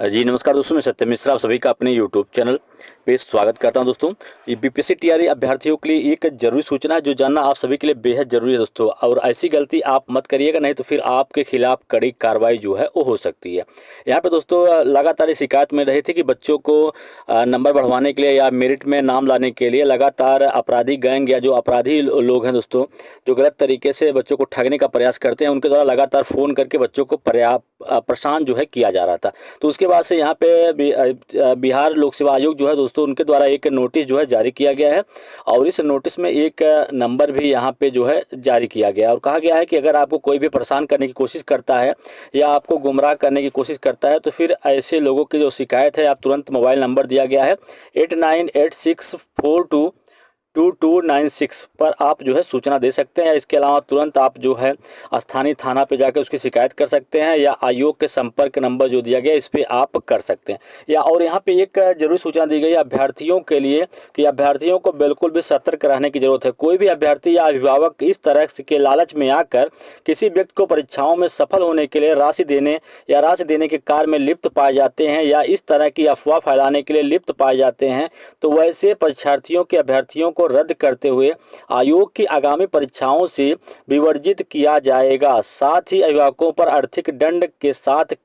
जी नमस्कार दोस्तों, मैं सत्यम मिश्रा आप सभी का अपने यूट्यूब चैनल पे स्वागत करता हूं। दोस्तों, ये बीपीएससी टीआरई अभ्यर्थियों के लिए एक जरूरी सूचना है जो जानना आप सभी के लिए बेहद जरूरी है दोस्तों। और ऐसी गलती आप मत करिएगा, नहीं तो फिर आपके खिलाफ कड़ी कार्रवाई जो है वो हो सकती है। यहाँ पे दोस्तों लगातार ये शिकायत मिल रही थी कि बच्चों को नंबर बढ़वाने के लिए या मेरिट में नाम लाने के लिए लगातार अपराधी गैंग या जो अपराधी लोग हैं दोस्तों, जो गलत तरीके से बच्चों को ठगने का प्रयास करते हैं, उनके द्वारा लगातार फ़ोन करके बच्चों को परेशान जो है किया जा रहा था। तो उसके बाद से यहाँ पे बिहार लोक सेवा आयोग जो है दोस्तों, उनके द्वारा एक नोटिस जो है जारी किया गया है। और इस नोटिस में एक नंबर भी यहाँ पे जो है जारी किया गया है और कहा गया है कि अगर आपको कोई भी परेशान करने की कोशिश करता है या आपको गुमराह करने की कोशिश करता है, तो फिर ऐसे लोगों की जो शिकायत है, आप तुरंत मोबाइल नंबर दिया गया है 8986422296 पर आप जो है सूचना दे सकते हैं। इसके अलावा तुरंत आप जो है स्थानीय थाना पे जाकर उसकी शिकायत कर सकते हैं या आयोग के संपर्क नंबर जो दिया गया इस पे आप कर सकते हैं। या और यहाँ पे एक जरूरी सूचना दी गई है अभ्यर्थियों के लिए कि अभ्यर्थियों को बिल्कुल भी सतर्क रहने की जरूरत है। कोई भी अभ्यर्थी या अभिभावक इस तरह के लालच में आकर किसी व्यक्ति को परीक्षाओं में सफल होने के लिए राशि देने के कार्य में लिप्त पाए जाते हैं या इस तरह की अफवाह फैलाने के लिए लिप्त पाए जाते हैं, तो वैसे परीक्षार्थियों के अभ्यर्थियों को रद्द करते हुए आयोग की आगामी परीक्षाओं से विवर्जित किया जाएगा। साथ ही अभिभावकों पर आर्थिक दंड के साथ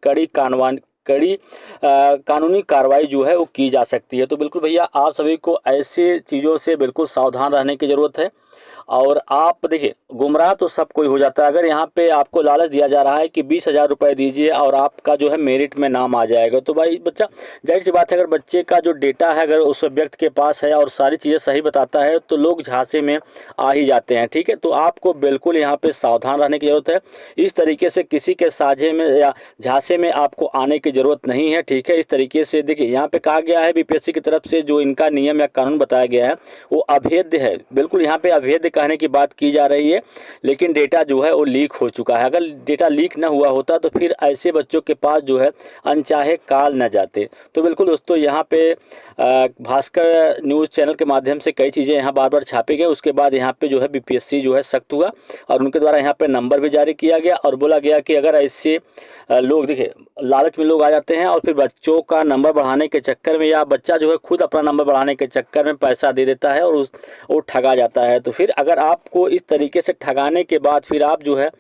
कानूनी कार्रवाई जो है वो की जा सकती है। तो बिल्कुल भैया, आप सभी को ऐसे चीज़ों से बिल्कुल सावधान रहने की ज़रूरत है। और आप देखिए, गुमराह तो सब कोई हो जाता है। अगर यहाँ पे आपको लालच दिया जा रहा है कि 20,000 रुपये दीजिए और आपका जो है मेरिट में नाम आ जाएगा, तो भाई बच्चा, जाहिर सी बात है, अगर बच्चे का जो डेटा है अगर उस व्यक्ति के पास है और सारी चीज़ें सही बताता है, तो लोग झांसे में आ ही जाते हैं। ठीक है, तो आपको बिल्कुल यहाँ पे सावधान रहने की ज़रूरत है। इस तरीके से किसी के साझे में या झांसे में आपको आने की ज़रूरत नहीं है। ठीक है, इस तरीके से देखिए, यहाँ पे कहा गया है बीपीएससी की तरफ से जो इनका नियम या कानून बताया गया है वो अभेद्य है। बिल्कुल यहाँ पे अभेद्य कहने की बात की जा रही है, लेकिन डेटा जो है वो लीक हो चुका है। अगर डेटा लीक ना हुआ होता तो फिर ऐसे बच्चों के पास जो है अनचाहे काल न जाते। तो बिल्कुल दोस्तों, यहाँ पे भास्कर न्यूज़ चैनल के माध्यम से कई चीज़ें यहाँ बार बार छापी गई। उसके बाद यहाँ पे जो है बीपीएससी जो है सख्त हुआ और उनके द्वारा यहाँ पे नंबर भी जारी किया गया और बोला गया कि अगर ऐसे लोग, देखिए, लालच में लोग आ जाते हैं और फिर बच्चों का नंबर बढ़ाने के चक्कर में या बच्चा जो है खुद अपना नंबर बढ़ाने के चक्कर में पैसा दे देता है और वो ठगा जाता है। तो फिर अगर आपको इस तरीके से ठगाने के बाद फिर आप जो है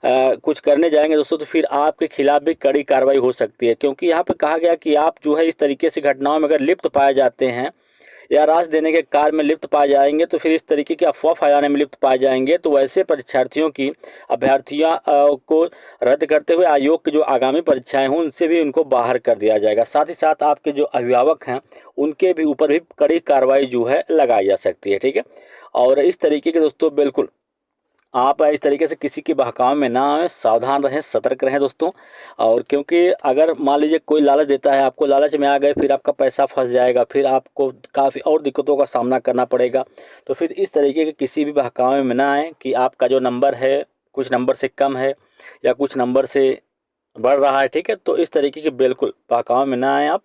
कुछ करने जाएंगे दोस्तों, तो फिर आपके खिलाफ भी कड़ी कार्रवाई हो सकती है। क्योंकि यहाँ पे कहा गया कि आप जो है इस तरीके से घटनाओं में अगर लिप्त पाए जाते हैं या राशि देने के कार्य में लिप्त पाए जाएंगे, तो फिर इस तरीके की अफवाह फैलाने में लिप्त पाए जाएंगे, तो वैसे परीक्षार्थियों की अभ्यर्थियों को रद्द करते हुए आयोग की जो आगामी परीक्षाएं हों उनसे भी उनको बाहर कर दिया जाएगा। साथ ही साथ आपके जो अभिभावक हैं उनके भी ऊपर भी कड़ी कार्रवाई जो है लगाई जा सकती है। ठीक है, और इस तरीके के दोस्तों बिल्कुल आप इस तरीके से किसी की बहकावे में ना आए, सावधान रहें, सतर्क रहें दोस्तों। और क्योंकि अगर मान लीजिए कोई लालच देता है, आपको लालच में आ गए, फिर आपका पैसा फंस जाएगा, फिर आपको काफ़ी और दिक्कतों का सामना करना पड़ेगा। तो फिर इस तरीके के किसी भी बहकावे में ना आए कि आपका जो नंबर है कुछ नंबर से कम है या कुछ नंबर से बढ़ रहा है। ठीक है, तो इस तरीके के बिल्कुल बहकावे में ना आए आप।